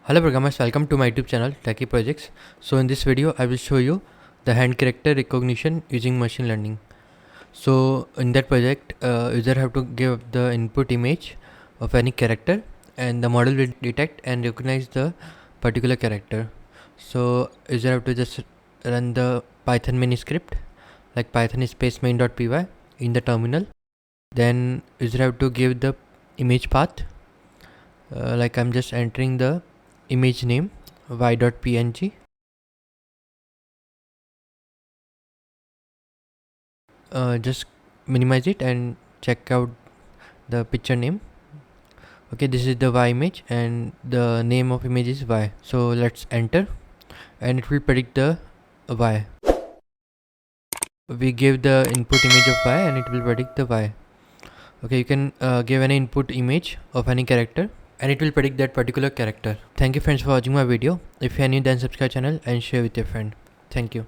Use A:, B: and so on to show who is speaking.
A: Hello programmers, welcome to my YouTube channel Techie Projects. So in this video I will show you the hand character recognition using machine learning. So in that project user have to give the input image of any character and the model will detect and recognize the particular character. So user have to just run the Python main script like python space main.py in the terminal. Then user have to give the image path like I'm just entering the image name y.png. Just minimize it and check out the picture name. Okay, this is the y image and the name of image is y. So let's enter and it will predict the y. We give the input image of y and it will predict the y. Okay, you can give any input image of any character and it will predict that particular character. Thank you friends for watching my video. If you are new, then subscribe channel and share with your friend. Thank you.